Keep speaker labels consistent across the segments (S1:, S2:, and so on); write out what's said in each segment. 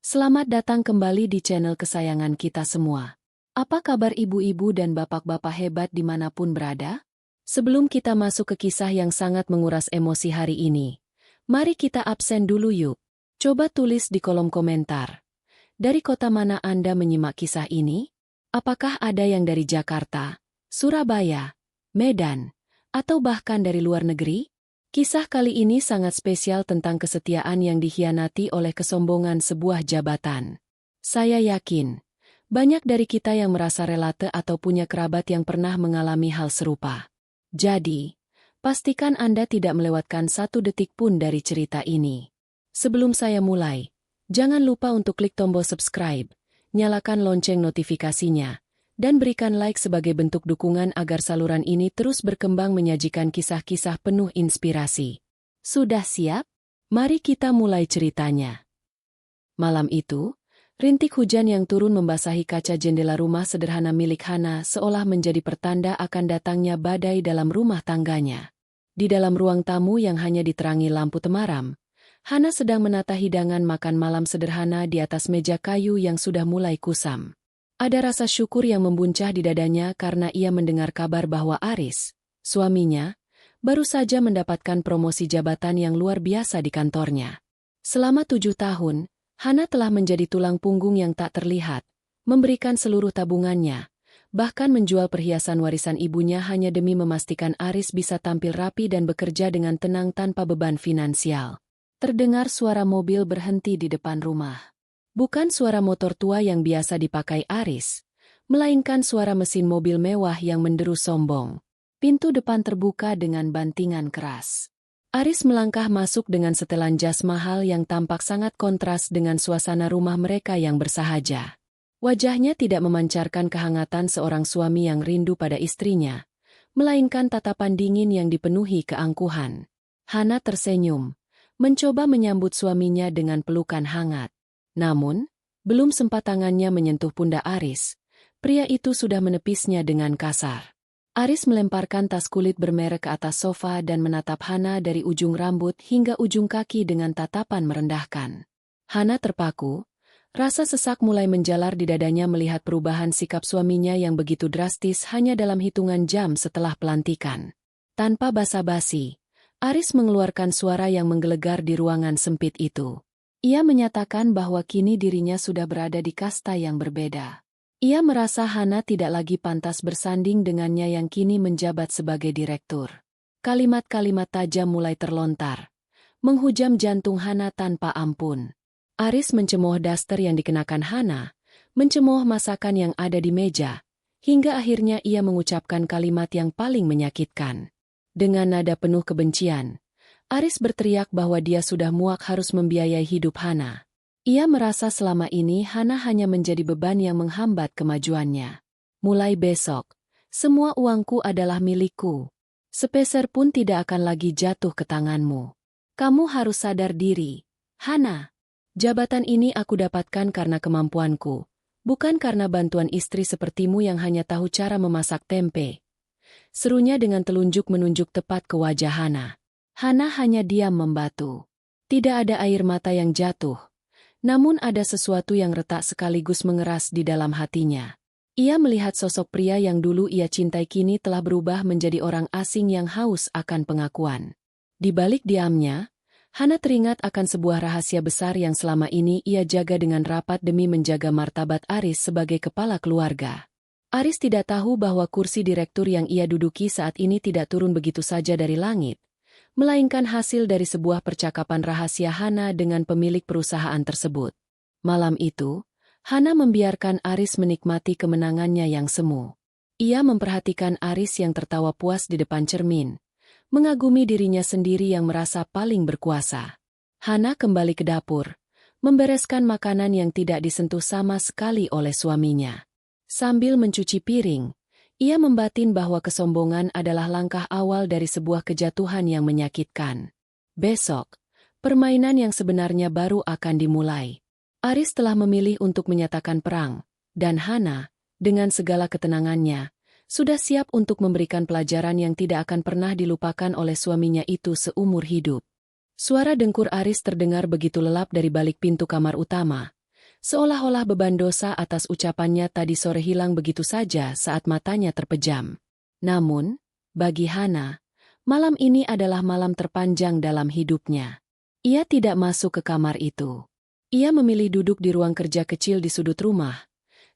S1: Selamat datang kembali di channel kesayangan kita semua. Apa kabar ibu-ibu dan bapak-bapak hebat dimanapun berada? Sebelum kita masuk ke kisah yang sangat menguras emosi hari ini, mari kita absen dulu yuk. Coba tulis di kolom komentar. Dari kota mana Anda menyimak kisah ini? Apakah ada yang dari Jakarta, Surabaya, Medan, atau bahkan dari luar negeri? Kisah kali ini sangat spesial tentang kesetiaan yang dikhianati oleh kesombongan sebuah jabatan. Saya yakin, banyak dari kita yang merasa relate atau punya kerabat yang pernah mengalami hal serupa. Jadi, pastikan Anda tidak melewatkan satu detik pun dari cerita ini. Sebelum saya mulai, jangan lupa untuk klik tombol subscribe, nyalakan lonceng notifikasinya, dan berikan like sebagai bentuk dukungan agar saluran ini terus berkembang menyajikan kisah-kisah penuh inspirasi. Sudah siap? Mari kita mulai ceritanya. Malam itu, rintik hujan yang turun membasahi kaca jendela rumah sederhana milik Hana seolah menjadi pertanda akan datangnya badai dalam rumah tangganya. Di dalam ruang tamu yang hanya diterangi lampu temaram, Hana sedang menata hidangan makan malam sederhana di atas meja kayu yang sudah mulai kusam. Ada rasa syukur yang membuncah di dadanya karena ia mendengar kabar bahwa Aris, suaminya, baru saja mendapatkan promosi jabatan yang luar biasa di kantornya. Selama 7 tahun, Hana telah menjadi tulang punggung yang tak terlihat, memberikan seluruh tabungannya, bahkan menjual perhiasan warisan ibunya hanya demi memastikan Aris bisa tampil rapi dan bekerja dengan tenang tanpa beban finansial. Terdengar suara mobil berhenti di depan rumah. Bukan suara motor tua yang biasa dipakai Aris, melainkan suara mesin mobil mewah yang menderu sombong. Pintu depan terbuka dengan bantingan keras. Aris melangkah masuk dengan setelan jas mahal yang tampak sangat kontras dengan suasana rumah mereka yang bersahaja. Wajahnya tidak memancarkan kehangatan seorang suami yang rindu pada istrinya, melainkan tatapan dingin yang dipenuhi keangkuhan. Hana tersenyum, mencoba menyambut suaminya dengan pelukan hangat. Namun, belum sempat tangannya menyentuh pundak Aris, pria itu sudah menepisnya dengan kasar. Aris melemparkan tas kulit bermerek ke atas sofa dan menatap Hana dari ujung rambut hingga ujung kaki dengan tatapan merendahkan. Hana terpaku, rasa sesak mulai menjalar di dadanya melihat perubahan sikap suaminya yang begitu drastis hanya dalam hitungan jam setelah pelantikan. Tanpa basa-basi, Aris mengeluarkan suara yang menggelegar di ruangan sempit itu. Ia menyatakan bahwa kini dirinya sudah berada di kasta yang berbeda. Ia merasa Hana tidak lagi pantas bersanding dengannya yang kini menjabat sebagai direktur. Kalimat-kalimat tajam mulai terlontar, menghujam jantung Hana tanpa ampun. Aris mencemooh daster yang dikenakan Hana, mencemooh masakan yang ada di meja, hingga akhirnya ia mengucapkan kalimat yang paling menyakitkan. Dengan nada penuh kebencian, Aris berteriak bahwa dia sudah muak harus membiayai hidup Hana. Ia merasa selama ini Hana hanya menjadi beban yang menghambat kemajuannya. Mulai besok, semua uangku adalah milikku. Sepeser pun tidak akan lagi jatuh ke tanganmu. Kamu harus sadar diri, Hana. Jabatan ini aku dapatkan karena kemampuanku, bukan karena bantuan istri sepertimu yang hanya tahu cara memasak tempe. Serunya dengan telunjuk menunjuk tepat ke wajah Hana. Hana hanya diam membatu. Tidak ada air mata yang jatuh, namun ada sesuatu yang retak sekaligus mengeras di dalam hatinya. Ia melihat sosok pria yang dulu ia cintai kini telah berubah menjadi orang asing yang haus akan pengakuan. Di balik diamnya, Hana teringat akan sebuah rahasia besar yang selama ini ia jaga dengan rapat demi menjaga martabat Aris sebagai kepala keluarga. Aris tidak tahu bahwa kursi direktur yang ia duduki saat ini tidak turun begitu saja dari langit, melainkan hasil dari sebuah percakapan rahasia Hana dengan pemilik perusahaan tersebut. Malam itu, Hana membiarkan Aris menikmati kemenangannya yang semu. Ia memperhatikan Aris yang tertawa puas di depan cermin, mengagumi dirinya sendiri yang merasa paling berkuasa. Hana kembali ke dapur, membereskan makanan yang tidak disentuh sama sekali oleh suaminya. Sambil mencuci piring, ia membatin bahwa kesombongan adalah langkah awal dari sebuah kejatuhan yang menyakitkan. Besok, permainan yang sebenarnya baru akan dimulai. Aris telah memilih untuk menyatakan perang, dan Hana, dengan segala ketenangannya, sudah siap untuk memberikan pelajaran yang tidak akan pernah dilupakan oleh suaminya itu seumur hidup. Suara dengkur Aris terdengar begitu lelap dari balik pintu kamar utama, Seolah-olah beban dosa atas ucapannya tadi sore hilang begitu saja saat matanya terpejam. Namun, bagi Hana, malam ini adalah malam terpanjang dalam hidupnya. Ia tidak masuk ke kamar itu. Ia memilih duduk di ruang kerja kecil di sudut rumah.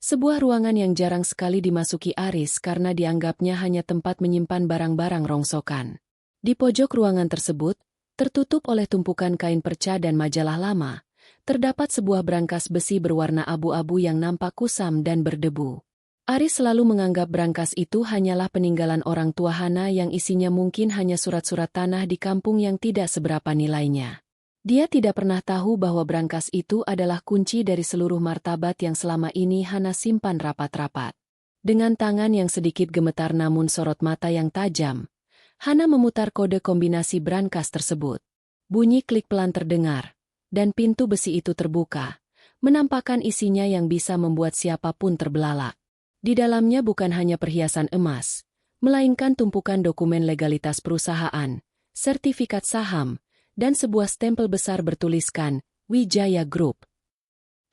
S1: Sebuah ruangan yang jarang sekali dimasuki Aris karena dianggapnya hanya tempat menyimpan barang-barang rongsokan. Di pojok ruangan tersebut, tertutup oleh tumpukan kain perca dan majalah lama, terdapat sebuah brankas besi berwarna abu-abu yang nampak kusam dan berdebu. Aris selalu menganggap brankas itu hanyalah peninggalan orang tua Hana yang isinya mungkin hanya surat-surat tanah di kampung yang tidak seberapa nilainya. Dia tidak pernah tahu bahwa brankas itu adalah kunci dari seluruh martabat yang selama ini Hana simpan rapat-rapat. Dengan tangan yang sedikit gemetar namun sorot mata yang tajam, Hana memutar kode kombinasi brankas tersebut. Bunyi klik pelan terdengar, dan pintu besi itu terbuka, menampakkan isinya yang bisa membuat siapapun terbelalak. Di dalamnya bukan hanya perhiasan emas, melainkan tumpukan dokumen legalitas perusahaan, sertifikat saham, dan sebuah stempel besar bertuliskan, Wijaya Group.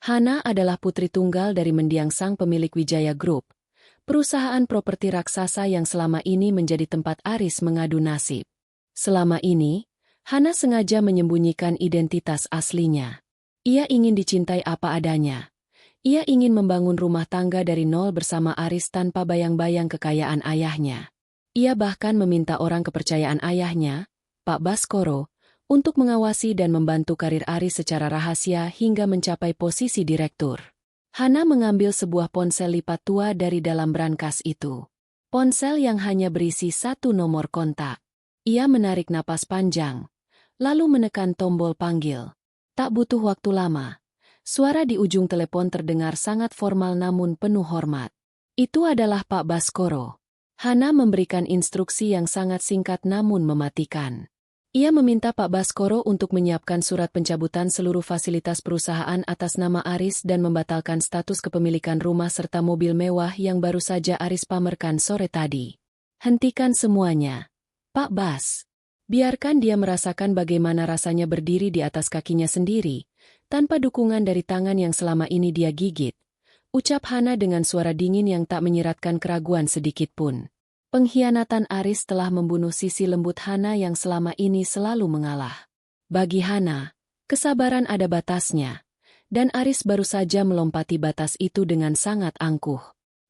S1: Hana adalah putri tunggal dari mendiang sang pemilik Wijaya Group, perusahaan properti raksasa yang selama ini menjadi tempat Aris mengadu nasib. Selama ini, Hana sengaja menyembunyikan identitas aslinya. Ia ingin dicintai apa adanya. Ia ingin membangun rumah tangga dari nol bersama Aris tanpa bayang-bayang kekayaan ayahnya. Ia bahkan meminta orang kepercayaan ayahnya, Pak Baskoro, untuk mengawasi dan membantu karir Aris secara rahasia hingga mencapai posisi direktur. Hana mengambil sebuah ponsel lipat tua dari dalam brankas itu. Ponsel yang hanya berisi satu nomor kontak. Ia menarik napas panjang, lalu menekan tombol panggil. Tak butuh waktu lama. Suara di ujung telepon terdengar sangat formal namun penuh hormat. Itu adalah Pak Baskoro. Hana memberikan instruksi yang sangat singkat namun mematikan. Ia meminta Pak Baskoro untuk menyiapkan surat pencabutan seluruh fasilitas perusahaan atas nama Aris dan membatalkan status kepemilikan rumah serta mobil mewah yang baru saja Aris pamerkan sore tadi. Hentikan semuanya, Pak Bas. Biarkan dia merasakan bagaimana rasanya berdiri di atas kakinya sendiri, tanpa dukungan dari tangan yang selama ini dia gigit. Ucap Hana dengan suara dingin yang tak menyiratkan keraguan sedikitpun. Pengkhianatan Aris telah membunuh sisi lembut Hana yang selama ini selalu mengalah. Bagi Hana, kesabaran ada batasnya, dan Aris baru saja melompati batas itu dengan sangat angkuh.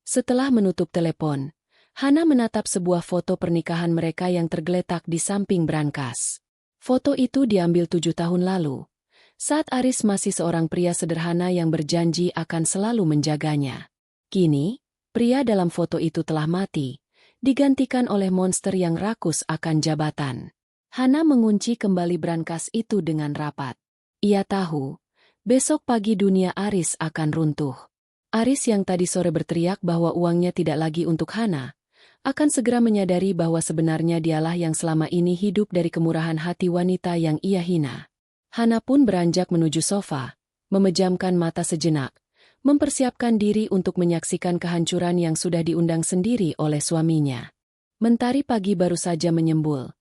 S1: Setelah menutup telepon, Hana menatap sebuah foto pernikahan mereka yang tergeletak di samping brankas. Foto itu diambil 7 tahun lalu, saat Aris masih seorang pria sederhana yang berjanji akan selalu menjaganya. Kini, pria dalam foto itu telah mati, digantikan oleh monster yang rakus akan jabatan. Hana mengunci kembali brankas itu dengan rapat. Ia tahu, besok pagi dunia Aris akan runtuh. Aris yang tadi sore berteriak bahwa uangnya tidak lagi untuk Hana, akan segera menyadari bahwa sebenarnya dialah yang selama ini hidup dari kemurahan hati wanita yang ia hina. Hana pun beranjak menuju sofa, memejamkan mata sejenak, mempersiapkan diri untuk menyaksikan kehancuran yang sudah diundang sendiri oleh suaminya. Mentari pagi baru saja menyembul,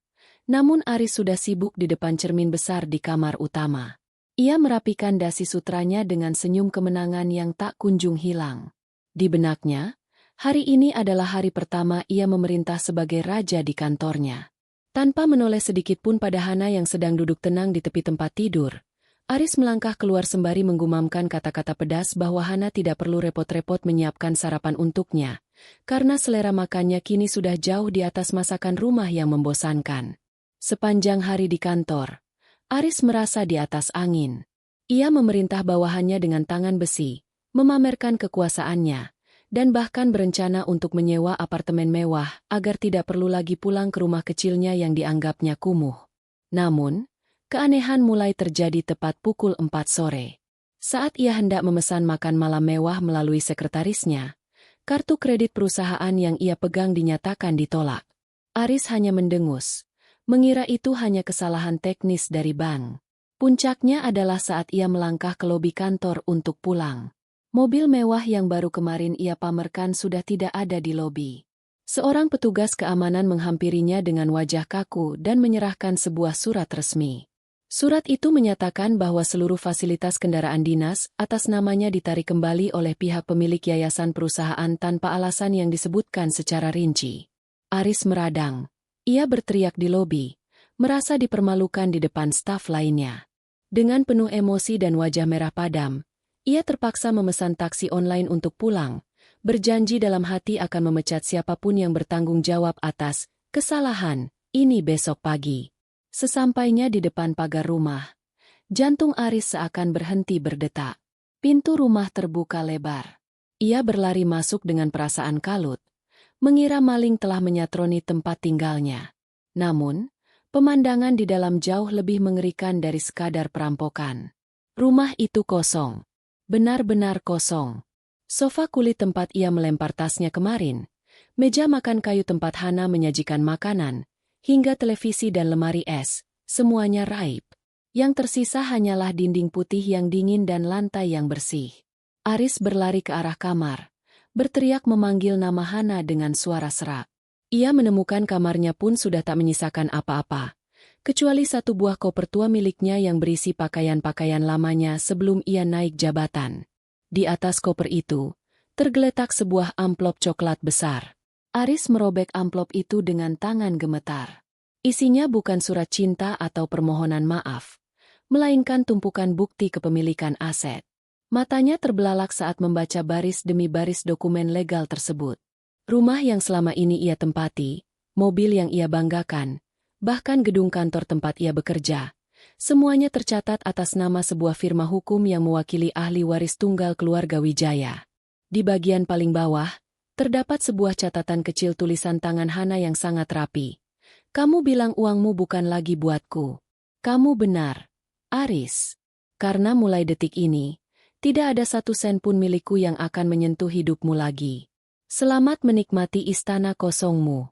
S1: namun Aris sudah sibuk di depan cermin besar di kamar utama. Ia merapikan dasi sutranya dengan senyum kemenangan yang tak kunjung hilang. Di benaknya, hari ini adalah hari pertama ia memerintah sebagai raja di kantornya. Tanpa menoleh sedikitpun pada Hana yang sedang duduk tenang di tepi tempat tidur, Aris melangkah keluar sembari menggumamkan kata-kata pedas bahwa Hana tidak perlu repot-repot menyiapkan sarapan untuknya, karena selera makannya kini sudah jauh di atas masakan rumah yang membosankan. Sepanjang hari di kantor, Aris merasa di atas angin. Ia memerintah bawahannya dengan tangan besi, memamerkan kekuasaannya, dan bahkan berencana untuk menyewa apartemen mewah agar tidak perlu lagi pulang ke rumah kecilnya yang dianggapnya kumuh. Namun, keanehan mulai terjadi tepat pukul 4 sore. Saat ia hendak memesan makan malam mewah melalui sekretarisnya, kartu kredit perusahaan yang ia pegang dinyatakan ditolak. Aris hanya mendengus, mengira itu hanya kesalahan teknis dari bank. Puncaknya adalah saat ia melangkah ke lobi kantor untuk pulang. Mobil mewah yang baru kemarin ia pamerkan sudah tidak ada di lobi. Seorang petugas keamanan menghampirinya dengan wajah kaku dan menyerahkan sebuah surat resmi. Surat itu menyatakan bahwa seluruh fasilitas kendaraan dinas atas namanya ditarik kembali oleh pihak pemilik yayasan perusahaan tanpa alasan yang disebutkan secara rinci. Aris meradang. Ia berteriak di lobi, merasa dipermalukan di depan staf lainnya. Dengan penuh emosi dan wajah merah padam, ia terpaksa memesan taksi online untuk pulang, berjanji dalam hati akan memecat siapapun yang bertanggung jawab atas kesalahan ini besok pagi. Sesampainya di depan pagar rumah, jantung Aris seakan berhenti berdetak. Pintu rumah terbuka lebar. Ia berlari masuk dengan perasaan kalut, mengira maling telah menyatroni tempat tinggalnya. Namun, pemandangan di dalam jauh lebih mengerikan dari sekadar perampokan. Rumah itu kosong. Benar-benar kosong. Sofa kulit tempat ia melempar tasnya kemarin, meja makan kayu tempat Hana menyajikan makanan, hingga televisi dan lemari es, semuanya raib. Yang tersisa hanyalah dinding putih yang dingin dan lantai yang bersih. Aris berlari ke arah kamar, berteriak memanggil nama Hana dengan suara serak. Ia menemukan kamarnya pun sudah tak menyisakan apa-apa, kecuali satu buah koper tua miliknya yang berisi pakaian-pakaian lamanya sebelum ia naik jabatan. Di atas koper itu, tergeletak sebuah amplop coklat besar. Aris merobek amplop itu dengan tangan gemetar. Isinya bukan surat cinta atau permohonan maaf, melainkan tumpukan bukti kepemilikan aset. Matanya terbelalak saat membaca baris demi baris dokumen legal tersebut. Rumah yang selama ini ia tempati, mobil yang ia banggakan, bahkan gedung kantor tempat ia bekerja, semuanya tercatat atas nama sebuah firma hukum yang mewakili ahli waris tunggal keluarga Wijaya. Di bagian paling bawah, terdapat sebuah catatan kecil tulisan tangan Hana yang sangat rapi. Kamu bilang uangmu bukan lagi buatku. Kamu benar, Aris. Karena mulai detik ini, tidak ada satu sen pun milikku yang akan menyentuh hidupmu lagi. Selamat menikmati istana kosongmu.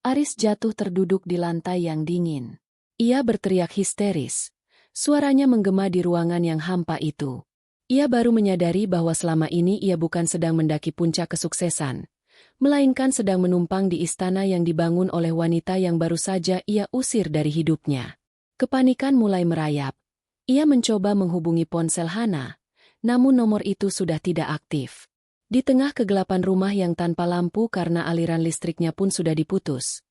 S1: Aris jatuh terduduk di lantai yang dingin. Ia berteriak histeris. Suaranya menggema di ruangan yang hampa itu. Ia baru menyadari bahwa selama ini ia bukan sedang mendaki puncak kesuksesan, melainkan sedang menumpang di istana yang dibangun oleh wanita yang baru saja ia usir dari hidupnya. Kepanikan mulai merayap. Ia mencoba menghubungi ponsel Hana, namun nomor itu sudah tidak aktif. Di tengah kegelapan rumah yang tanpa lampu karena aliran listriknya pun sudah diputus,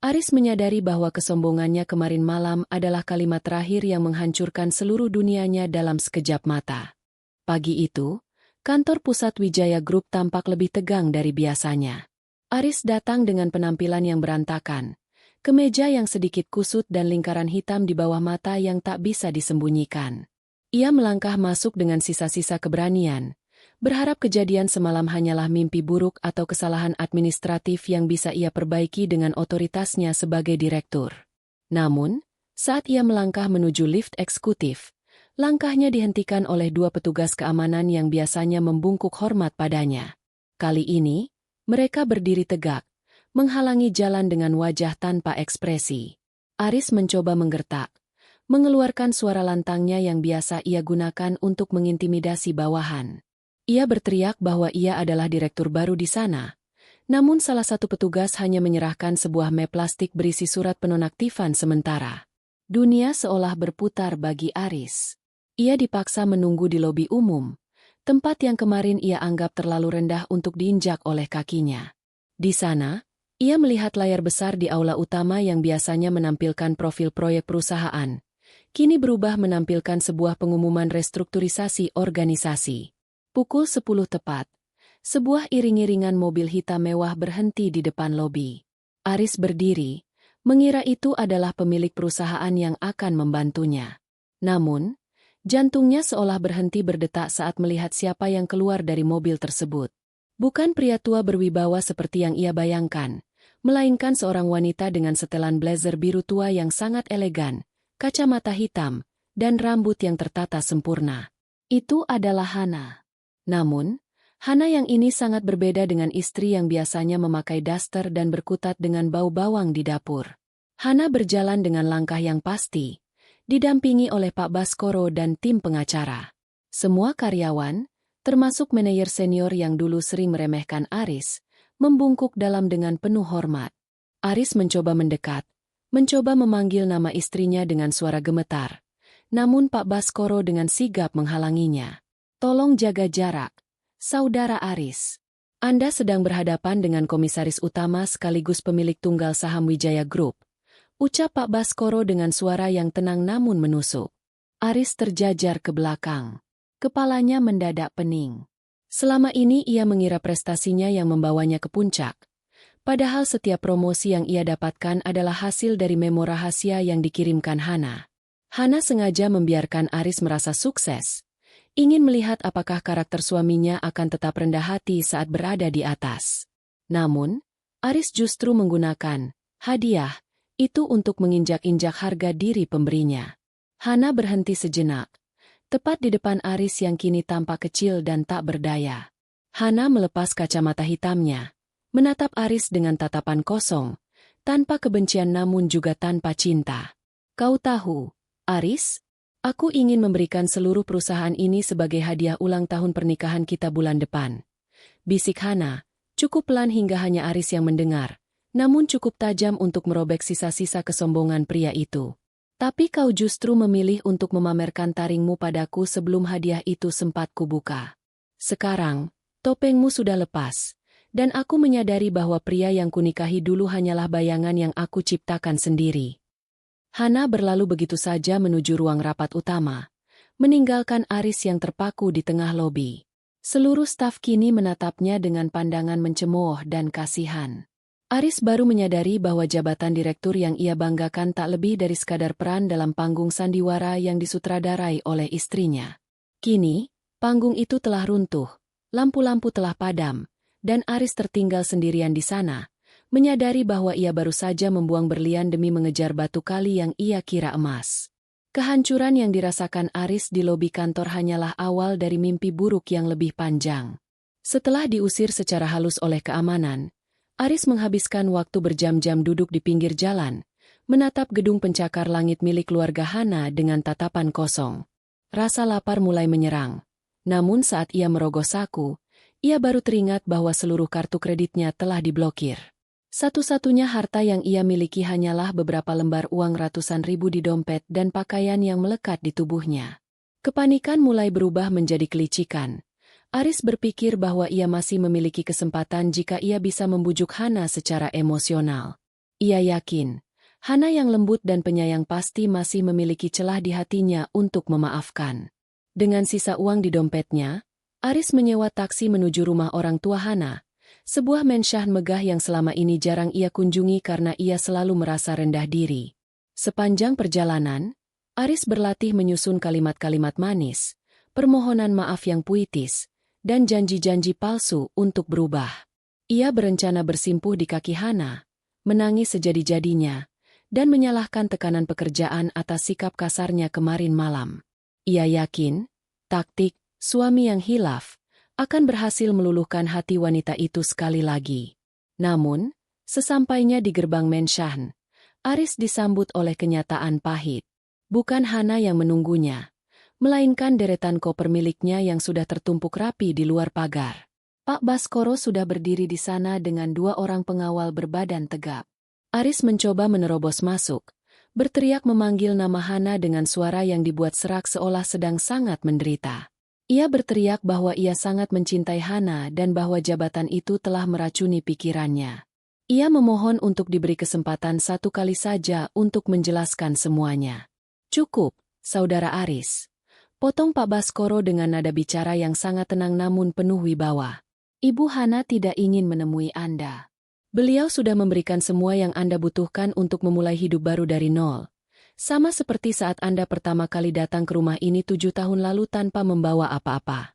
S1: Aris menyadari bahwa kesombongannya kemarin malam adalah kalimat terakhir yang menghancurkan seluruh dunianya dalam sekejap mata. Pagi itu, kantor pusat Wijaya Group tampak lebih tegang dari biasanya. Aris datang dengan penampilan yang berantakan, kemeja yang sedikit kusut dan lingkaran hitam di bawah mata yang tak bisa disembunyikan. Ia melangkah masuk dengan sisa-sisa keberanian, berharap kejadian semalam hanyalah mimpi buruk atau kesalahan administratif yang bisa ia perbaiki dengan otoritasnya sebagai direktur. Namun, saat ia melangkah menuju lift eksekutif, langkahnya dihentikan oleh dua petugas keamanan yang biasanya membungkuk hormat padanya. Kali ini, mereka berdiri tegak, menghalangi jalan dengan wajah tanpa ekspresi. Aris mencoba menggertak, mengeluarkan suara lantangnya yang biasa ia gunakan untuk mengintimidasi bawahan. Ia berteriak bahwa ia adalah direktur baru di sana, namun salah satu petugas hanya menyerahkan sebuah map plastik berisi surat penonaktifan sementara. Dunia seolah berputar bagi Aris. Ia dipaksa menunggu di lobi umum, tempat yang kemarin ia anggap terlalu rendah untuk diinjak oleh kakinya. Di sana, ia melihat layar besar di aula utama yang biasanya menampilkan profil proyek perusahaan, kini berubah menampilkan sebuah pengumuman restrukturisasi organisasi. Pukul 10 tepat, sebuah iring-iringan mobil hitam mewah berhenti di depan lobi. Aris berdiri, mengira itu adalah pemilik perusahaan yang akan membantunya. Namun, jantungnya seolah berhenti berdetak saat melihat siapa yang keluar dari mobil tersebut. Bukan pria tua berwibawa seperti yang ia bayangkan, melainkan seorang wanita dengan setelan blazer biru tua yang sangat elegan, kacamata hitam, dan rambut yang tertata sempurna. Itu adalah Hana. Namun, Hana yang ini sangat berbeda dengan istri yang biasanya memakai daster dan berkutat dengan bau bawang di dapur. Hana berjalan dengan langkah yang pasti, didampingi oleh Pak Baskoro dan tim pengacara. Semua karyawan, termasuk manajer senior yang dulu sering meremehkan Aris, membungkuk dalam dengan penuh hormat. Aris mencoba mendekat, mencoba memanggil nama istrinya dengan suara gemetar. Namun Pak Baskoro dengan sigap menghalanginya. "Tolong jaga jarak, Saudara Aris. Anda sedang berhadapan dengan komisaris utama sekaligus pemilik tunggal saham Wijaya Group," ucap Pak Baskoro dengan suara yang tenang namun menusuk. Aris terjajar ke belakang. Kepalanya mendadak pening. Selama ini ia mengira prestasinya yang membawanya ke puncak. Padahal setiap promosi yang ia dapatkan adalah hasil dari memo rahasia yang dikirimkan Hana. Hana sengaja membiarkan Aris merasa sukses. Ingin melihat apakah karakter suaminya akan tetap rendah hati saat berada di atas. Namun, Aris justru menggunakan hadiah itu untuk menginjak-injak harga diri pemberinya. Hana berhenti sejenak, tepat di depan Aris yang kini tampak kecil dan tak berdaya. Hana melepas kacamata hitamnya, menatap Aris dengan tatapan kosong, tanpa kebencian namun juga tanpa cinta. "Kau tahu, Aris? Aku ingin memberikan seluruh perusahaan ini sebagai hadiah ulang tahun pernikahan kita bulan depan," bisik Hana, cukup pelan hingga hanya Aris yang mendengar, namun cukup tajam untuk merobek sisa-sisa kesombongan pria itu. "Tapi kau justru memilih untuk memamerkan taringmu padaku sebelum hadiah itu sempat kubuka. Sekarang, topengmu sudah lepas, dan aku menyadari bahwa pria yang kunikahi dulu hanyalah bayangan yang aku ciptakan sendiri." Hana berlalu begitu saja menuju ruang rapat utama, meninggalkan Aris yang terpaku di tengah lobi. Seluruh staf kini menatapnya dengan pandangan mencemooh dan kasihan. Aris baru menyadari bahwa jabatan direktur yang ia banggakan tak lebih dari sekadar peran dalam panggung sandiwara yang disutradarai oleh istrinya. Kini, panggung itu telah runtuh, lampu-lampu telah padam, dan Aris tertinggal sendirian di sana, menyadari bahwa ia baru saja membuang berlian demi mengejar batu kali yang ia kira emas. Kehancuran yang dirasakan Aris di lobi kantor hanyalah awal dari mimpi buruk yang lebih panjang. Setelah diusir secara halus oleh keamanan, Aris menghabiskan waktu berjam-jam duduk di pinggir jalan, menatap gedung pencakar langit milik keluarga Hana dengan tatapan kosong. Rasa lapar mulai menyerang. Namun saat ia merogoh saku, ia baru teringat bahwa seluruh kartu kreditnya telah diblokir. Satu-satunya harta yang ia miliki hanyalah beberapa lembar uang ratusan ribu di dompet dan pakaian yang melekat di tubuhnya. Kepanikan mulai berubah menjadi kelicikan. Aris berpikir bahwa ia masih memiliki kesempatan jika ia bisa membujuk Hana secara emosional. Ia yakin, Hana yang lembut dan penyayang pasti masih memiliki celah di hatinya untuk memaafkan. Dengan sisa uang di dompetnya, Aris menyewa taksi menuju rumah orang tua Hana, sebuah mensah megah yang selama ini jarang ia kunjungi karena ia selalu merasa rendah diri. Sepanjang perjalanan, Aris berlatih menyusun kalimat-kalimat manis, permohonan maaf yang puitis, dan janji-janji palsu untuk berubah. Ia berencana bersimpuh di kaki Hana, menangis sejadi-jadinya, dan menyalahkan tekanan pekerjaan atas sikap kasarnya kemarin malam. Ia yakin, taktik suami yang hilaf akan berhasil meluluhkan hati wanita itu sekali lagi. Namun, sesampainya di gerbang mensah, Aris disambut oleh kenyataan pahit. Bukan Hana yang menunggunya, melainkan deretan koper miliknya yang sudah tertumpuk rapi di luar pagar. Pak Baskoro sudah berdiri di sana dengan dua orang pengawal berbadan tegap. Aris mencoba menerobos masuk, berteriak memanggil nama Hana dengan suara yang dibuat serak seolah sedang sangat menderita. Ia berteriak bahwa ia sangat mencintai Hana dan bahwa jabatan itu telah meracuni pikirannya. Ia memohon untuk diberi kesempatan satu kali saja untuk menjelaskan semuanya. "Cukup, Saudara Aris," potong Pak Baskoro dengan nada bicara yang sangat tenang namun penuh wibawa. "Ibu Hana tidak ingin menemui Anda. Beliau sudah memberikan semua yang Anda butuhkan untuk memulai hidup baru dari nol. Sama seperti saat Anda pertama kali datang ke rumah ini 7 tahun lalu tanpa membawa apa-apa."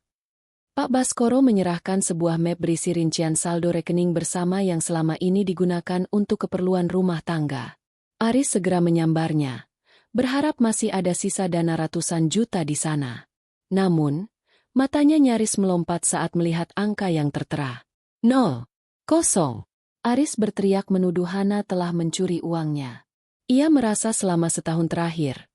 S1: Pak Baskoro menyerahkan sebuah map berisi rincian saldo rekening bersama yang selama ini digunakan untuk keperluan rumah tangga. Aris segera menyambarnya, berharap masih ada sisa dana ratusan juta di sana. Namun, matanya nyaris melompat saat melihat angka yang tertera. 0, 0. Aris berteriak menuduh Hana telah mencuri uangnya. Ia merasa selama setahun terakhir,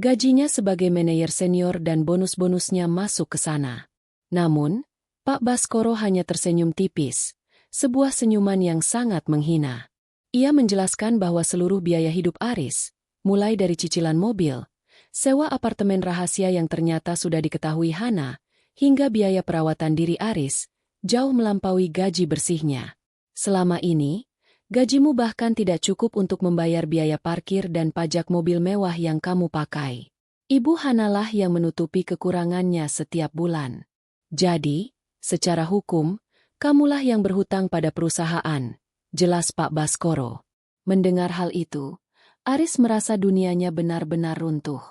S1: gajinya sebagai manajer senior dan bonus-bonusnya masuk ke sana. Namun, Pak Baskoro hanya tersenyum tipis, sebuah senyuman yang sangat menghina. Ia menjelaskan bahwa seluruh biaya hidup Aris, mulai dari cicilan mobil, sewa apartemen rahasia yang ternyata sudah diketahui Hana, hingga biaya perawatan diri Aris, jauh melampaui gaji bersihnya. Selama ini, gajimu bahkan tidak cukup untuk membayar biaya parkir dan pajak mobil mewah yang kamu pakai. Ibu Hanalah yang menutupi kekurangannya setiap bulan. Jadi, secara hukum, kamulah yang berhutang pada perusahaan, jelas Pak Baskoro. Mendengar hal itu, Aris merasa dunianya benar-benar runtuh.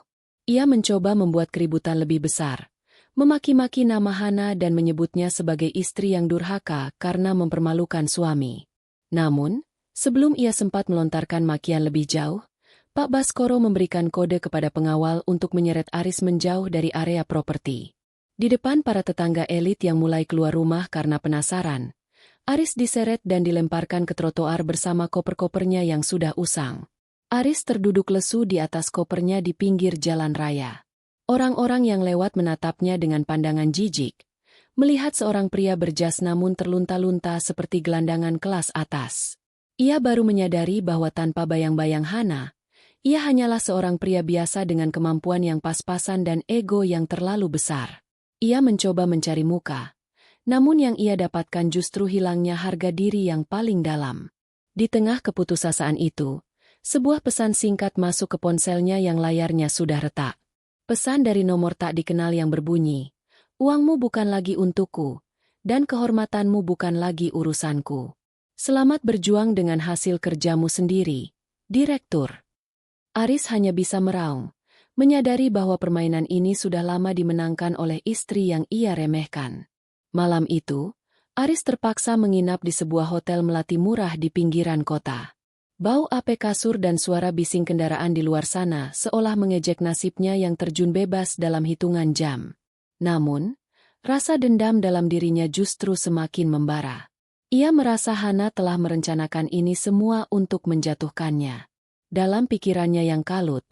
S1: Ia mencoba membuat keributan lebih besar, memaki-maki nama Hana dan menyebutnya sebagai istri yang durhaka karena mempermalukan suami. Namun, sebelum ia sempat melontarkan makian lebih jauh, Pak Baskoro memberikan kode kepada pengawal untuk menyeret Aris menjauh dari area properti. Di depan para tetangga elit yang mulai keluar rumah karena penasaran, Aris diseret dan dilemparkan ke trotoar bersama koper-kopernya yang sudah usang. Aris terduduk lesu di atas kopernya di pinggir jalan raya. Orang-orang yang lewat menatapnya dengan pandangan jijik, melihat seorang pria berjas namun terlunta-lunta seperti gelandangan kelas atas. Ia baru menyadari bahwa tanpa bayang-bayang Hana, ia hanyalah seorang pria biasa dengan kemampuan yang pas-pasan dan ego yang terlalu besar. Ia mencoba mencari muka, namun yang ia dapatkan justru hilangnya harga diri yang paling dalam. Di tengah keputusasaan itu, sebuah pesan singkat masuk ke ponselnya yang layarnya sudah retak. Pesan dari nomor tak dikenal yang berbunyi, "Uangmu bukan lagi untukku, dan kehormatanmu bukan lagi urusanku. Selamat berjuang dengan hasil kerjamu sendiri, Direktur." Aris hanya bisa meraung, menyadari bahwa permainan ini sudah lama dimenangkan oleh istri yang ia remehkan. Malam itu, Aris terpaksa menginap di sebuah hotel melati murah di pinggiran kota. Bau ape kasur dan suara bising kendaraan di luar sana seolah mengejek nasibnya yang terjun bebas dalam hitungan jam. Namun, rasa dendam dalam dirinya justru semakin membara. Ia merasa Hana telah merencanakan ini semua untuk menjatuhkannya. Dalam pikirannya yang kalut,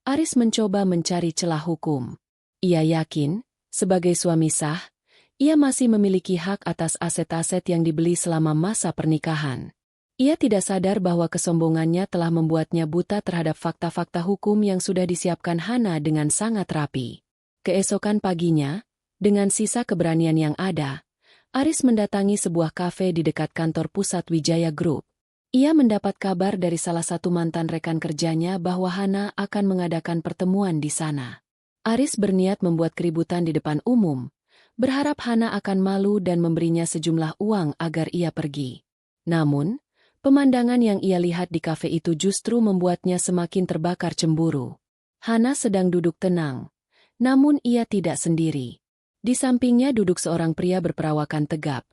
S1: Aris mencoba mencari celah hukum. Ia yakin, sebagai suami sah, ia masih memiliki hak atas aset-aset yang dibeli selama masa pernikahan. Ia tidak sadar bahwa kesombongannya telah membuatnya buta terhadap fakta-fakta hukum yang sudah disiapkan Hana dengan sangat rapi. Keesokan paginya, dengan sisa keberanian yang ada, Aris mendatangi sebuah kafe di dekat kantor pusat Wijaya Group. Ia mendapat kabar dari salah satu mantan rekan kerjanya bahwa Hana akan mengadakan pertemuan di sana. Aris berniat membuat keributan di depan umum, berharap Hana akan malu dan memberinya sejumlah uang agar ia pergi. Namun, pemandangan yang ia lihat di kafe itu justru membuatnya semakin terbakar cemburu. Hana sedang duduk tenang, namun ia tidak sendiri. Di sampingnya duduk seorang pria berperawakan tegap,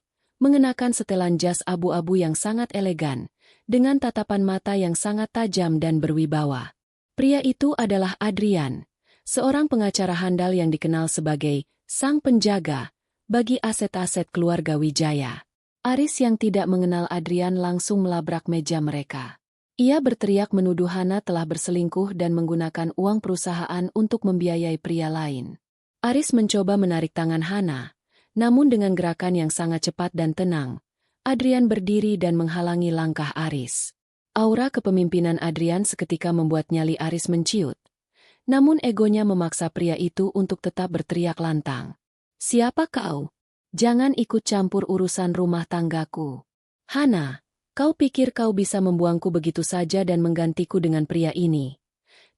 S1: mengenakan setelan jas abu-abu yang sangat elegan, dengan tatapan mata yang sangat tajam dan berwibawa. Pria itu adalah Adrian, seorang pengacara handal yang dikenal sebagai sang penjaga bagi aset-aset keluarga Wijaya. Aris yang tidak mengenal Adrian langsung melabrak meja mereka. Ia berteriak menuduh Hana telah berselingkuh dan menggunakan uang perusahaan untuk membiayai pria lain. Aris mencoba menarik tangan Hana, namun dengan gerakan yang sangat cepat dan tenang, Adrian berdiri dan menghalangi langkah Aris. Aura kepemimpinan Adrian seketika membuat nyali Aris menciut. Namun egonya memaksa pria itu untuk tetap berteriak lantang. "Siapa kau? Jangan ikut campur urusan rumah tanggaku. Hana, kau pikir kau bisa membuangku begitu saja dan menggantiku dengan pria ini?"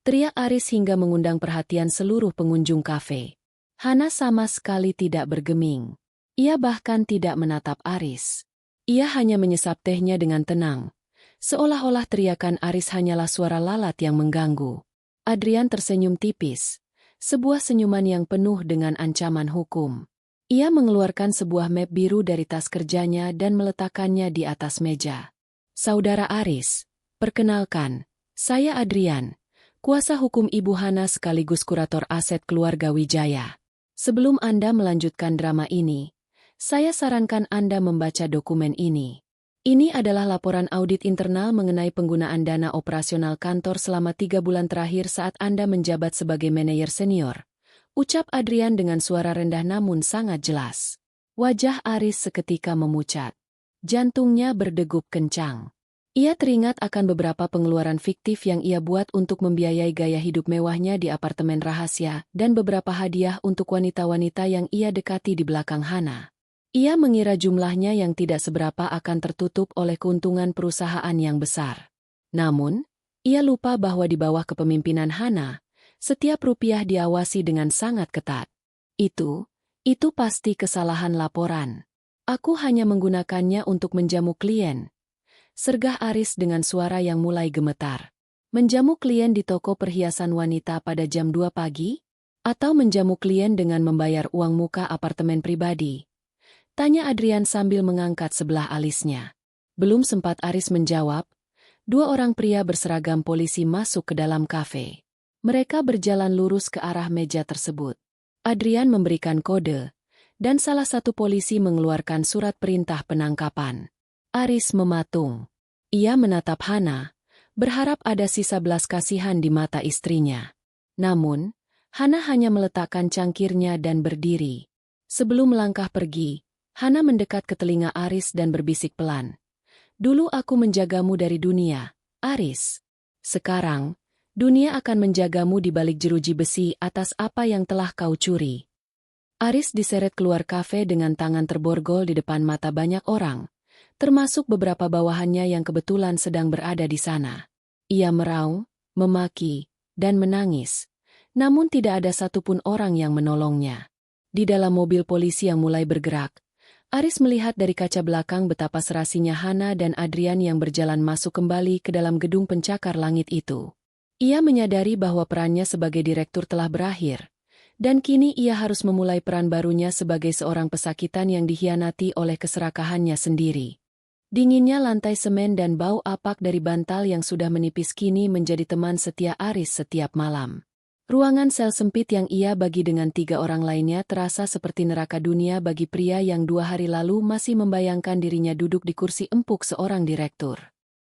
S1: Teriak Aris hingga mengundang perhatian seluruh pengunjung kafe. Hana sama sekali tidak bergeming. Ia bahkan tidak menatap Aris. Ia hanya menyesap tehnya dengan tenang, seolah-olah teriakan Aris hanyalah suara lalat yang mengganggu. Adrian tersenyum tipis, sebuah senyuman yang penuh dengan ancaman hukum. Ia mengeluarkan sebuah map biru dari tas kerjanya dan meletakkannya di atas meja. "Saudara Aris, perkenalkan, saya Adrian, kuasa hukum Ibu Hana sekaligus kurator aset keluarga Wijaya. Sebelum Anda melanjutkan drama ini, saya sarankan Anda membaca dokumen ini. Ini adalah laporan audit internal mengenai penggunaan dana operasional kantor selama 3 bulan terakhir saat Anda menjabat sebagai manajer senior," ucap Adrian dengan suara rendah namun sangat jelas. Wajah Aris seketika memucat. Jantungnya berdegup kencang. Ia teringat akan beberapa pengeluaran fiktif yang ia buat untuk membiayai gaya hidup mewahnya di apartemen rahasia dan beberapa hadiah untuk wanita-wanita yang ia dekati di belakang Hana. Ia mengira jumlahnya yang tidak seberapa akan tertutup oleh keuntungan perusahaan yang besar. Namun, ia lupa bahwa di bawah kepemimpinan Hana, setiap rupiah diawasi dengan sangat ketat. Itu pasti kesalahan laporan. Aku hanya menggunakannya untuk menjamu klien. Sergah Aris dengan suara yang mulai gemetar. Menjamu klien di toko perhiasan wanita pada jam 2 pagi? Atau menjamu klien dengan membayar uang muka apartemen pribadi? Tanya Adrian sambil mengangkat sebelah alisnya. Belum sempat Aris menjawab, dua orang pria berseragam polisi masuk ke dalam kafe. Mereka berjalan lurus ke arah meja tersebut. Adrian memberikan kode, dan salah satu polisi mengeluarkan surat perintah penangkapan. Aris mematung. Ia menatap Hana, berharap ada sisa belas kasihan di mata istrinya. Namun, Hana hanya meletakkan cangkirnya dan berdiri. Sebelum melangkah pergi, Hana mendekat ke telinga Aris dan berbisik pelan. Dulu aku menjagamu dari dunia, Aris. Sekarang, dunia akan menjagamu di balik jeruji besi atas apa yang telah kau curi. Aris diseret keluar kafe dengan tangan terborgol di depan mata banyak orang, termasuk beberapa bawahannya yang kebetulan sedang berada di sana. Ia meraung, memaki, dan menangis, namun tidak ada satupun orang yang menolongnya. Di dalam mobil polisi yang mulai bergerak, Aris melihat dari kaca belakang betapa serasinya Hana dan Adrian yang berjalan masuk kembali ke dalam gedung pencakar langit itu. Ia menyadari bahwa perannya sebagai direktur telah berakhir, dan kini ia harus memulai peran barunya sebagai seorang pesakitan yang dikhianati oleh keserakahannya sendiri. Dinginnya lantai semen dan bau apak dari bantal yang sudah menipis kini menjadi teman setia Aris setiap malam. Ruangan sel sempit yang ia bagi dengan 3 orang lainnya terasa seperti neraka dunia bagi pria yang 2 hari lalu masih membayangkan dirinya duduk di kursi empuk seorang direktur.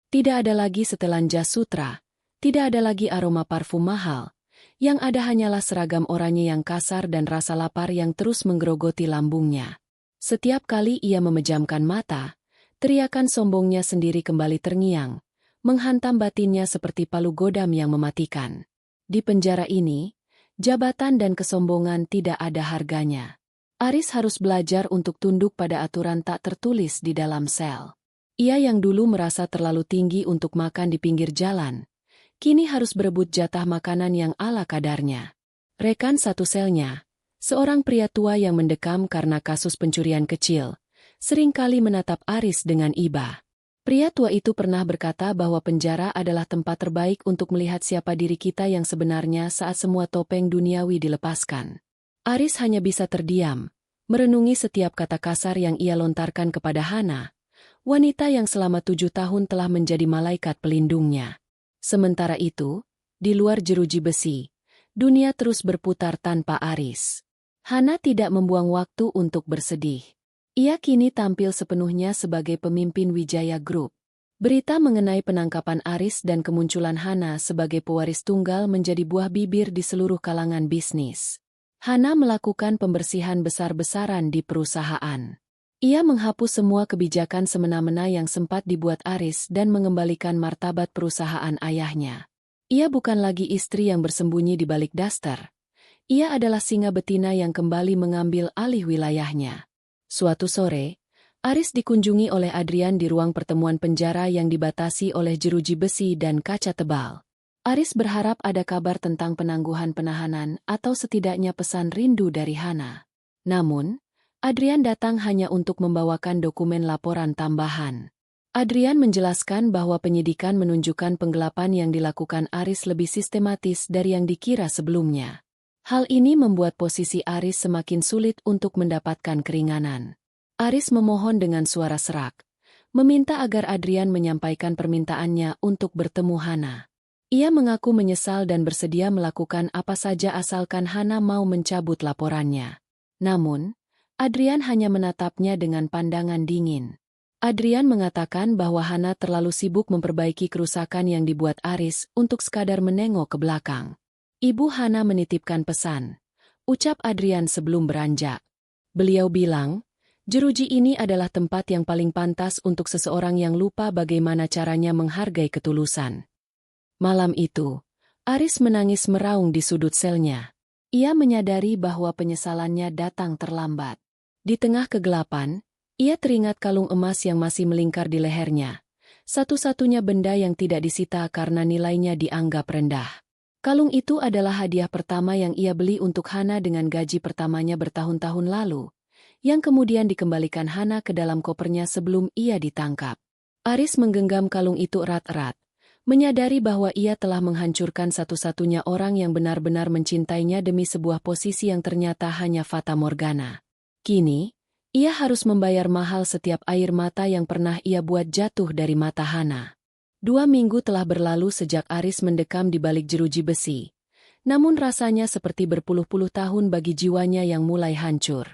S1: Tidak ada lagi setelan jas sutra, tidak ada lagi aroma parfum mahal, yang ada hanyalah seragam oranye yang kasar dan rasa lapar yang terus menggerogoti lambungnya. Setiap kali ia memejamkan mata, teriakan sombongnya sendiri kembali terngiang, menghantam batinnya seperti palu godam yang mematikan. Di penjara ini, jabatan dan kesombongan tidak ada harganya. Aris harus belajar untuk tunduk pada aturan tak tertulis di dalam sel. Ia yang dulu merasa terlalu tinggi untuk makan di pinggir jalan, kini harus berebut jatah makanan yang ala kadarnya. Rekan satu selnya, seorang pria tua yang mendekam karena kasus pencurian kecil, seringkali menatap Aris dengan iba. Pria tua itu pernah berkata bahwa penjara adalah tempat terbaik untuk melihat siapa diri kita yang sebenarnya saat semua topeng duniawi dilepaskan. Aris hanya bisa terdiam, merenungi setiap kata kasar yang ia lontarkan kepada Hana, wanita yang selama 7 tahun telah menjadi malaikat pelindungnya. Sementara itu, di luar jeruji besi, dunia terus berputar tanpa Aris. Hana tidak membuang waktu untuk bersedih. Ia kini tampil sepenuhnya sebagai pemimpin Wijaya Group. Berita mengenai penangkapan Aris dan kemunculan Hana sebagai pewaris tunggal menjadi buah bibir di seluruh kalangan bisnis. Hana melakukan pembersihan besar-besaran di perusahaan. Ia menghapus semua kebijakan semena-mena yang sempat dibuat Aris dan mengembalikan martabat perusahaan ayahnya. Ia bukan lagi istri yang bersembunyi di balik daster. Ia adalah singa betina yang kembali mengambil alih wilayahnya. Suatu sore, Aris dikunjungi oleh Adrian di ruang pertemuan penjara yang dibatasi oleh jeruji besi dan kaca tebal. Aris berharap ada kabar tentang penangguhan penahanan atau setidaknya pesan rindu dari Hana. Namun, Adrian datang hanya untuk membawakan dokumen laporan tambahan. Adrian menjelaskan bahwa penyidikan menunjukkan penggelapan yang dilakukan Aris lebih sistematis dari yang dikira sebelumnya. Hal ini membuat posisi Aris semakin sulit untuk mendapatkan keringanan. Aris memohon dengan suara serak, meminta agar Adrian menyampaikan permintaannya untuk bertemu Hana. Ia mengaku menyesal dan bersedia melakukan apa saja asalkan Hana mau mencabut laporannya. Namun, Adrian hanya menatapnya dengan pandangan dingin. Adrian mengatakan bahwa Hana terlalu sibuk memperbaiki kerusakan yang dibuat Aris untuk sekadar menengok ke belakang. Ibu Hana menitipkan pesan, ucap Adrian sebelum beranjak. Beliau bilang, Jeruji ini adalah tempat yang paling pantas untuk seseorang yang lupa bagaimana caranya menghargai ketulusan. Malam itu, Aris menangis meraung di sudut selnya. Ia menyadari bahwa penyesalannya datang terlambat. Di tengah kegelapan, ia teringat kalung emas yang masih melingkar di lehernya. Satu-satunya benda yang tidak disita karena nilainya dianggap rendah. Kalung itu adalah hadiah pertama yang ia beli untuk Hana dengan gaji pertamanya bertahun-tahun lalu, yang kemudian dikembalikan Hana ke dalam kopernya sebelum ia ditangkap. Aris menggenggam kalung itu erat-erat, menyadari bahwa ia telah menghancurkan satu-satunya orang yang benar-benar mencintainya demi sebuah posisi yang ternyata hanya fata morgana. Kini, ia harus membayar mahal setiap air mata yang pernah ia buat jatuh dari mata Hana. 2 minggu telah berlalu sejak Aris mendekam di balik jeruji besi. Namun rasanya seperti berpuluh-puluh tahun bagi jiwanya yang mulai hancur.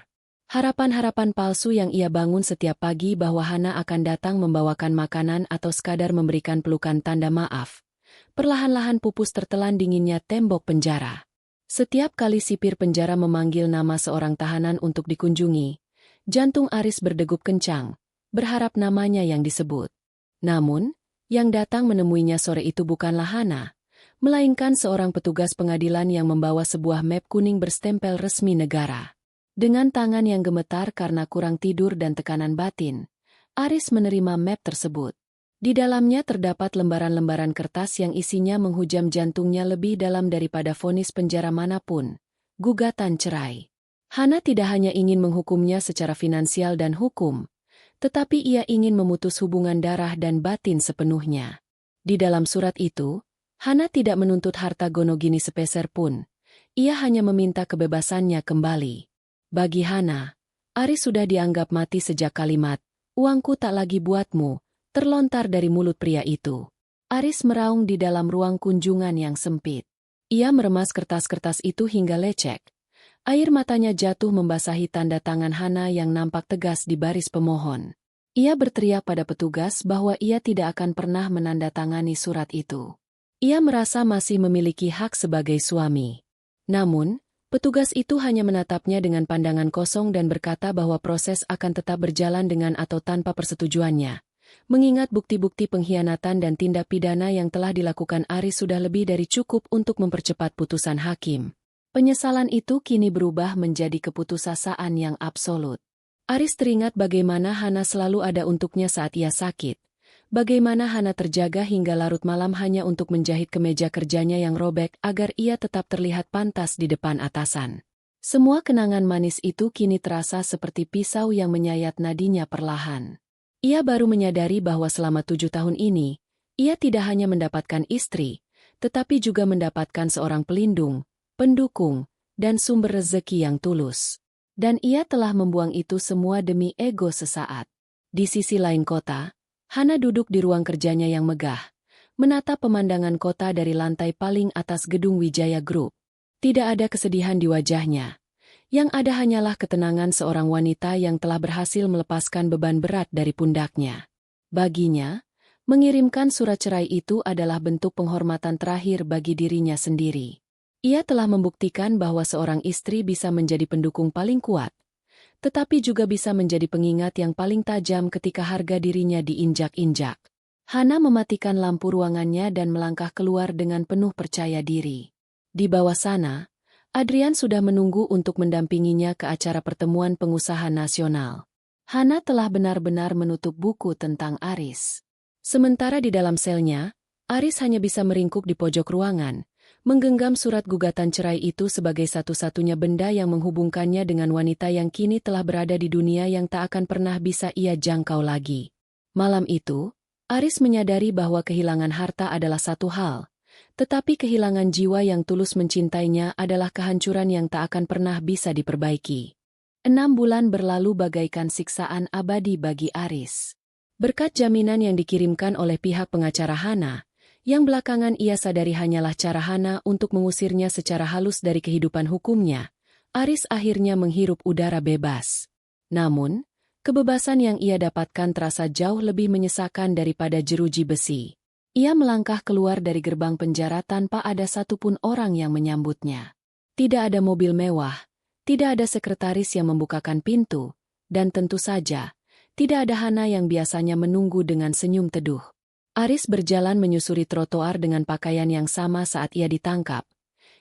S1: Harapan-harapan palsu yang ia bangun setiap pagi bahwa Hana akan datang membawakan makanan atau sekadar memberikan pelukan tanda maaf. Perlahan-lahan pupus tertelan dinginnya tembok penjara. Setiap kali sipir penjara memanggil nama seorang tahanan untuk dikunjungi, jantung Aris berdegup kencang, berharap namanya yang disebut. Namun, yang datang menemuinya sore itu bukanlah Hana, melainkan seorang petugas pengadilan yang membawa sebuah map kuning berstempel resmi negara. Dengan tangan yang gemetar karena kurang tidur dan tekanan batin, Aris menerima map tersebut. Di dalamnya terdapat lembaran-lembaran kertas yang isinya menghujam jantungnya lebih dalam daripada vonis penjara manapun, gugatan cerai. Hana tidak hanya ingin menghukumnya secara finansial dan hukum, tetapi ia ingin memutus hubungan darah dan batin sepenuhnya. Di dalam surat itu, Hana tidak menuntut harta Gonogini sepeser pun. Ia hanya meminta kebebasannya kembali. Bagi Hana, Aris sudah dianggap mati sejak kalimat, "Uangku tak lagi buatmu," terlontar dari mulut pria itu. Aris meraung di dalam ruang kunjungan yang sempit. Ia meremas kertas-kertas itu hingga lecek. Air matanya jatuh membasahi tanda tangan Hana yang nampak tegas di baris pemohon. Ia berteriak pada petugas bahwa ia tidak akan pernah menandatangani surat itu. Ia merasa masih memiliki hak sebagai suami. Namun, petugas itu hanya menatapnya dengan pandangan kosong dan berkata bahwa proses akan tetap berjalan dengan atau tanpa persetujuannya. Mengingat bukti-bukti pengkhianatan dan tindak pidana yang telah dilakukan Aris sudah lebih dari cukup untuk mempercepat putusan hakim. Penyesalan itu kini berubah menjadi keputusasaan yang absolut. Aris teringat bagaimana Hana selalu ada untuknya saat ia sakit. Bagaimana Hana terjaga hingga larut malam hanya untuk menjahit kemeja kerjanya yang robek agar ia tetap terlihat pantas di depan atasan. Semua kenangan manis itu kini terasa seperti pisau yang menyayat nadinya perlahan. Ia baru menyadari bahwa selama 7 tahun ini, ia tidak hanya mendapatkan istri, tetapi juga mendapatkan seorang pelindung, pendukung, dan sumber rezeki yang tulus. Dan ia telah membuang itu semua demi ego sesaat. Di sisi lain kota, Hana duduk di ruang kerjanya yang megah, menatap pemandangan kota dari lantai paling atas gedung Wijaya Group. Tidak ada kesedihan di wajahnya. Yang ada hanyalah ketenangan seorang wanita yang telah berhasil melepaskan beban berat dari pundaknya. Baginya, mengirimkan surat cerai itu adalah bentuk penghormatan terakhir bagi dirinya sendiri. Ia telah membuktikan bahwa seorang istri bisa menjadi pendukung paling kuat, tetapi juga bisa menjadi pengingat yang paling tajam ketika harga dirinya diinjak-injak. Hana mematikan lampu ruangannya dan melangkah keluar dengan penuh percaya diri. Di bawah sana, Adrian sudah menunggu untuk mendampinginya ke acara pertemuan pengusaha nasional. Hana telah benar-benar menutup buku tentang Aris. Sementara di dalam selnya, Aris hanya bisa meringkuk di pojok ruangan, menggenggam surat gugatan cerai itu sebagai satu-satunya benda yang menghubungkannya dengan wanita yang kini telah berada di dunia yang tak akan pernah bisa ia jangkau lagi. Malam itu, Aris menyadari bahwa kehilangan harta adalah satu hal, tetapi kehilangan jiwa yang tulus mencintainya adalah kehancuran yang tak akan pernah bisa diperbaiki. 6 bulan berlalu bagaikan siksaan abadi bagi Aris. Berkat jaminan yang dikirimkan oleh pihak pengacara Hana, yang belakangan ia sadari hanyalah cara Hana untuk mengusirnya secara halus dari kehidupan hukumnya, Aris akhirnya menghirup udara bebas. Namun, kebebasan yang ia dapatkan terasa jauh lebih menyesakan daripada jeruji besi. Ia melangkah keluar dari gerbang penjara tanpa ada satupun orang yang menyambutnya. Tidak ada mobil mewah, tidak ada sekretaris yang membukakan pintu, Dan tentu saja, tidak ada Hana yang biasanya menunggu dengan senyum teduh. Aris berjalan menyusuri trotoar dengan pakaian yang sama saat ia ditangkap.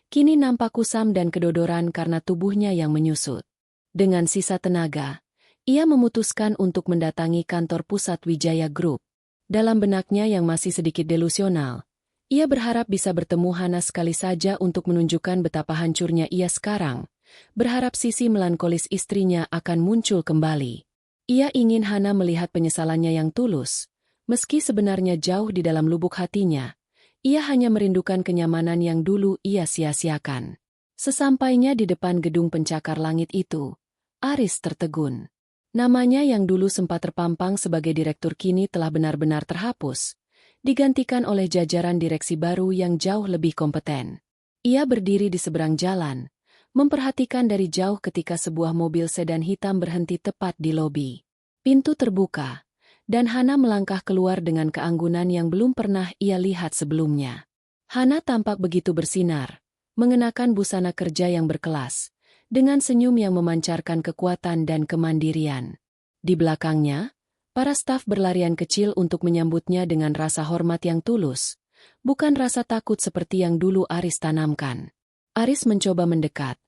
S1: Kini nampak kusam dan kedodoran karena tubuhnya yang menyusut. Dengan sisa tenaga, ia memutuskan untuk mendatangi kantor pusat Wijaya Group. Dalam benaknya yang masih sedikit delusional, ia berharap bisa bertemu Hana sekali saja untuk menunjukkan betapa hancurnya ia sekarang. Berharap sisi melankolis istrinya akan muncul kembali. Ia ingin Hana melihat penyesalannya yang tulus. Meski sebenarnya jauh di dalam lubuk hatinya, ia hanya merindukan kenyamanan yang dulu ia sia-siakan. Sesampainya di depan gedung pencakar langit itu, Aris tertegun. Namanya yang dulu sempat terpampang sebagai direktur kini telah benar-benar terhapus, digantikan oleh jajaran direksi baru yang jauh lebih kompeten. Ia berdiri di seberang jalan, memperhatikan dari jauh ketika sebuah mobil sedan hitam berhenti tepat di lobi. Pintu terbuka, dan Hana melangkah keluar dengan keanggunan yang belum pernah ia lihat sebelumnya. Hana tampak begitu bersinar, mengenakan busana kerja yang berkelas, dengan senyum yang memancarkan kekuatan dan kemandirian. Di belakangnya, para staf berlarian kecil untuk menyambutnya dengan rasa hormat yang tulus, bukan rasa takut seperti yang dulu Aris tanamkan. Aris mencoba mendekat,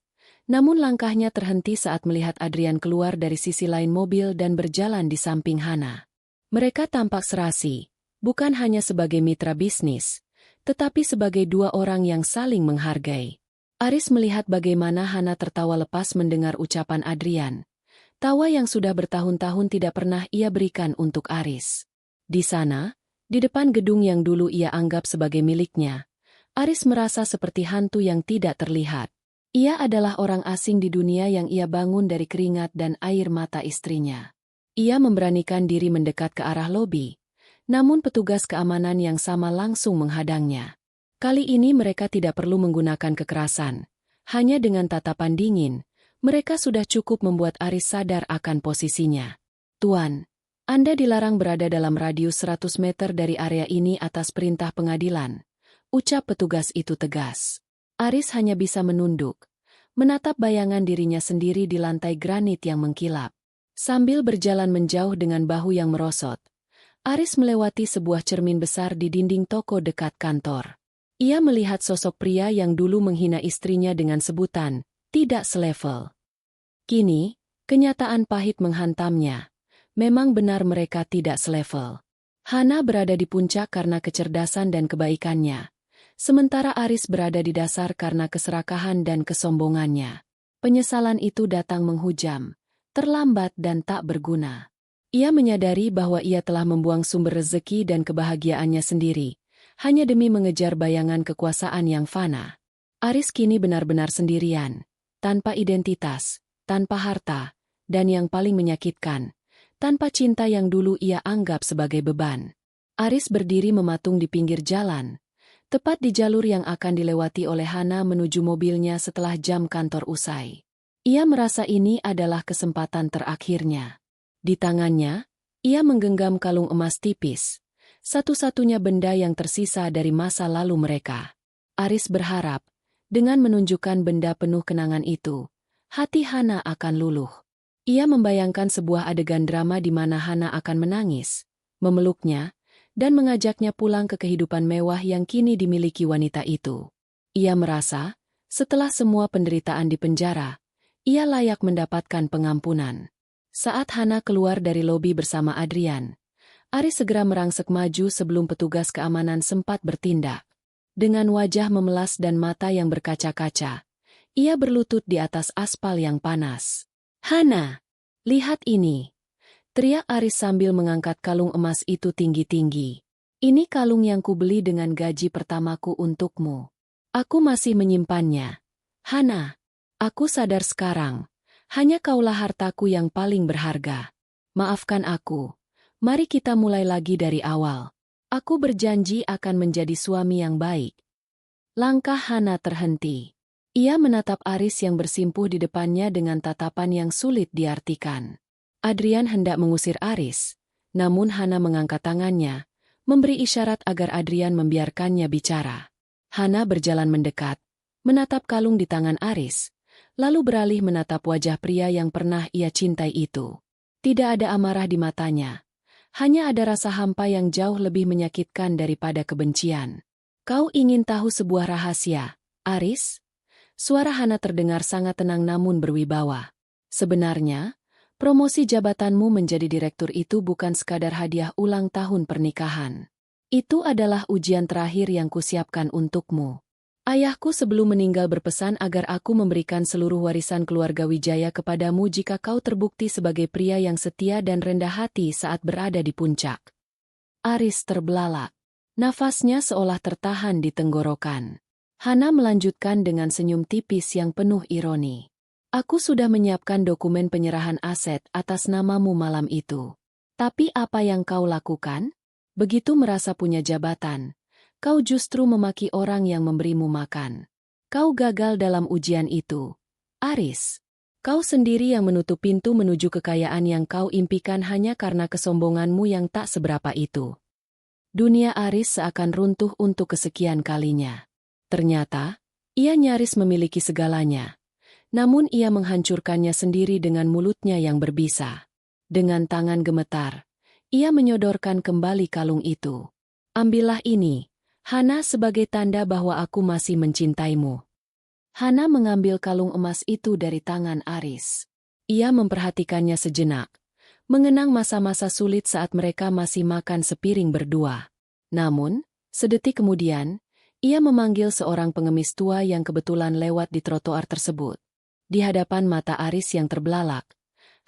S1: namun langkahnya terhenti saat melihat Adrian keluar dari sisi lain mobil dan berjalan di samping Hana. Mereka tampak serasi, bukan hanya sebagai mitra bisnis, tetapi sebagai dua orang yang saling menghargai. Aris melihat bagaimana Hana tertawa lepas mendengar ucapan Adrian. Tawa yang sudah bertahun-tahun tidak pernah ia berikan untuk Aris. Di sana, di depan gedung yang dulu ia anggap sebagai miliknya, Aris merasa seperti hantu yang tidak terlihat. Ia adalah orang asing di dunia yang ia bangun dari keringat dan air mata istrinya. Ia memberanikan diri mendekat ke arah lobi, namun petugas keamanan yang sama langsung menghadangnya. Kali ini mereka tidak perlu menggunakan kekerasan. Hanya dengan tatapan dingin, mereka sudah cukup membuat Aris sadar akan posisinya. "Tuan, Anda dilarang berada dalam radius 100 meter dari area ini atas perintah pengadilan," ucap petugas itu tegas. Aris hanya bisa menunduk, menatap bayangan dirinya sendiri di lantai granit yang mengkilap. Sambil berjalan menjauh dengan bahu yang merosot, Aris melewati sebuah cermin besar di dinding toko dekat kantor. Ia melihat sosok pria yang dulu menghina istrinya dengan sebutan, tidak selevel. Kini, kenyataan pahit menghantamnya. Memang benar mereka tidak selevel. Hana berada di puncak karena kecerdasan dan kebaikannya, sementara Aris berada di dasar karena keserakahan dan kesombongannya. Penyesalan itu datang menghujam, terlambat dan tak berguna. Ia menyadari bahwa ia telah membuang sumber rezeki dan kebahagiaannya sendiri, hanya demi mengejar bayangan kekuasaan yang fana. Aris kini benar-benar sendirian, tanpa identitas, tanpa harta, dan yang paling menyakitkan, tanpa cinta yang dulu ia anggap sebagai beban. Aris berdiri mematung di pinggir jalan, tepat di jalur yang akan dilewati oleh Hana menuju mobilnya setelah jam kantor usai. Ia merasa ini adalah kesempatan terakhirnya. Di tangannya, ia menggenggam kalung emas tipis, satu-satunya benda yang tersisa dari masa lalu mereka. Aris berharap, dengan menunjukkan benda penuh kenangan itu, hati Hana akan luluh. Ia membayangkan sebuah adegan drama di mana Hana akan menangis, memeluknya, dan mengajaknya pulang ke kehidupan mewah yang kini dimiliki wanita itu. Ia merasa, setelah semua penderitaan di penjara, ia layak mendapatkan pengampunan. Saat Hana keluar dari lobi bersama Adrian, Aris segera merangsek maju sebelum petugas keamanan sempat bertindak. Dengan wajah memelas dan mata yang berkaca-kaca, ia berlutut di atas aspal yang panas. "Hana, lihat ini!" teriak Aris sambil mengangkat kalung emas itu tinggi-tinggi. "Ini kalung yang kubeli dengan gaji pertamaku untukmu. Aku masih menyimpannya. Hana, aku sadar sekarang, hanya kaulah hartaku yang paling berharga. Maafkan aku. Mari kita mulai lagi dari awal. Aku berjanji akan menjadi suami yang baik." Langkah Hana terhenti. Ia menatap Aris yang bersimpuh di depannya dengan tatapan yang sulit diartikan. Adrian hendak mengusir Aris, namun Hana mengangkat tangannya, memberi isyarat agar Adrian membiarkannya bicara. Hana berjalan mendekat, menatap kalung di tangan Aris, lalu beralih menatap wajah pria yang pernah ia cintai itu. Tidak ada amarah di matanya. Hanya ada rasa hampa yang jauh lebih menyakitkan daripada kebencian. Kau ingin tahu sebuah rahasia, Aris? Suara Hana terdengar sangat tenang namun berwibawa. Sebenarnya, promosi jabatanmu menjadi direktur itu bukan sekadar hadiah ulang tahun pernikahan. Itu adalah ujian terakhir yang kusiapkan untukmu. Ayahku sebelum meninggal berpesan agar aku memberikan seluruh warisan keluarga Wijaya kepadamu jika kau terbukti sebagai pria yang setia dan rendah hati saat berada di puncak. Aris terbelalak. Nafasnya seolah tertahan di tenggorokan. Hana melanjutkan dengan senyum tipis yang penuh ironi. Aku sudah menyiapkan dokumen penyerahan aset atas namamu malam itu. Tapi apa yang kau lakukan? Begitu merasa punya jabatan, kau justru memaki orang yang memberimu makan. Kau gagal dalam ujian itu. Aris, kau sendiri yang menutup pintu menuju kekayaan yang kau impikan hanya karena kesombonganmu yang tak seberapa itu. Dunia Aris seakan runtuh untuk kesekian kalinya. Ternyata, ia nyaris memiliki segalanya. Namun ia menghancurkannya sendiri dengan mulutnya yang berbisa. Dengan tangan gemetar, ia menyodorkan kembali kalung itu. Ambillah ini, Hana, sebagai tanda bahwa aku masih mencintaimu. Hana mengambil kalung emas itu dari tangan Aris. Ia memperhatikannya sejenak, mengenang masa-masa sulit saat mereka masih makan sepiring berdua. Namun, sedetik kemudian, ia memanggil seorang pengemis tua yang kebetulan lewat di trotoar tersebut. Di hadapan mata Aris yang terbelalak,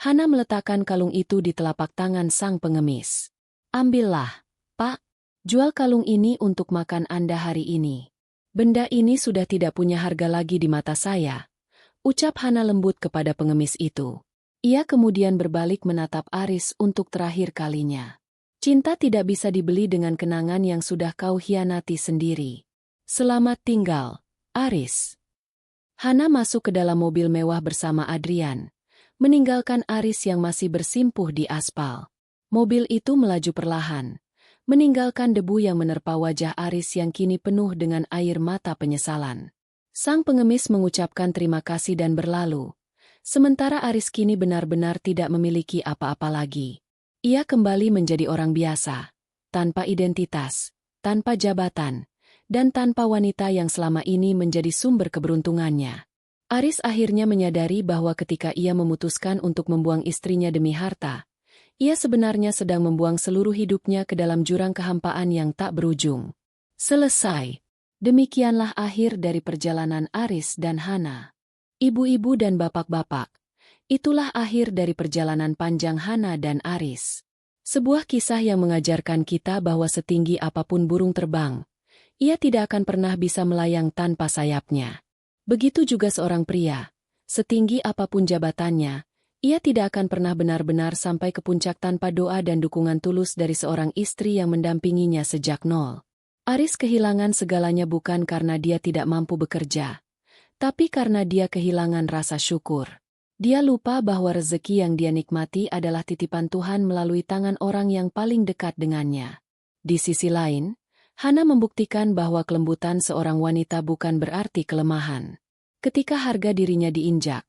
S1: Hana meletakkan kalung itu di telapak tangan sang pengemis. Ambillah, Pak. Jual kalung ini untuk makan Anda hari ini. Benda ini sudah tidak punya harga lagi di mata saya, ucap Hana lembut kepada pengemis itu. Ia kemudian berbalik menatap Aris untuk terakhir kalinya. Cinta tidak bisa dibeli dengan kenangan yang sudah kau hianati sendiri. Selamat tinggal, Aris. Hana masuk ke dalam mobil mewah bersama Adrian, meninggalkan Aris yang masih bersimpuh di aspal. Mobil itu melaju perlahan, meninggalkan debu yang menerpa wajah Aris yang kini penuh dengan air mata penyesalan. Sang pengemis mengucapkan terima kasih dan berlalu, sementara Aris kini benar-benar tidak memiliki apa-apa lagi. Ia kembali menjadi orang biasa, tanpa identitas, tanpa jabatan, dan tanpa wanita yang selama ini menjadi sumber keberuntungannya. Aris akhirnya menyadari bahwa ketika ia memutuskan untuk membuang istrinya demi harta, ia sebenarnya sedang membuang seluruh hidupnya ke dalam jurang kehampaan yang tak berujung. Selesai. Demikianlah akhir dari perjalanan Aris dan Hana. Ibu-ibu dan bapak-bapak, itulah akhir dari perjalanan panjang Hana dan Aris. Sebuah kisah yang mengajarkan kita bahwa setinggi apapun burung terbang, ia tidak akan pernah bisa melayang tanpa sayapnya. Begitu juga seorang pria, setinggi apapun jabatannya, ia tidak akan pernah benar-benar sampai ke puncak tanpa doa dan dukungan tulus dari seorang istri yang mendampinginya sejak nol. Aris kehilangan segalanya bukan karena dia tidak mampu bekerja, tapi karena dia kehilangan rasa syukur. Dia lupa bahwa rezeki yang dia nikmati adalah titipan Tuhan melalui tangan orang yang paling dekat dengannya. Di sisi lain, Hana membuktikan bahwa kelembutan seorang wanita bukan berarti kelemahan. Ketika harga dirinya diinjak,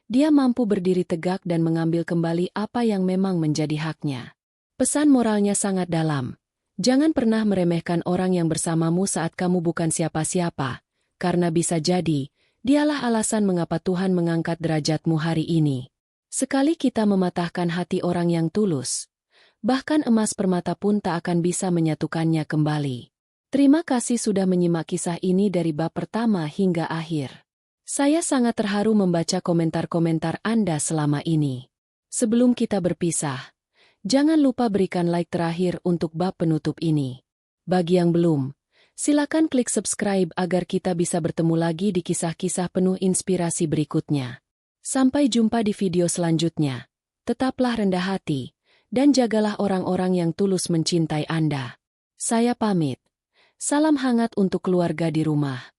S1: dia mampu berdiri tegak dan mengambil kembali apa yang memang menjadi haknya. Pesan moralnya sangat dalam. Jangan pernah meremehkan orang yang bersamamu saat kamu bukan siapa-siapa, karena bisa jadi, dialah alasan mengapa Tuhan mengangkat derajatmu hari ini. Sekali kita mematahkan hati orang yang tulus, bahkan emas permata pun tak akan bisa menyatukannya kembali. Terima kasih sudah menyimak kisah ini dari bab pertama hingga akhir. Saya sangat terharu membaca komentar-komentar Anda selama ini. Sebelum kita berpisah, jangan lupa berikan like terakhir untuk bab penutup ini. Bagi yang belum, silakan klik subscribe agar kita bisa bertemu lagi di kisah-kisah penuh inspirasi berikutnya. Sampai jumpa di video selanjutnya. Tetaplah rendah hati, dan jagalah orang-orang yang tulus mencintai Anda. Saya pamit. Salam hangat untuk keluarga di rumah.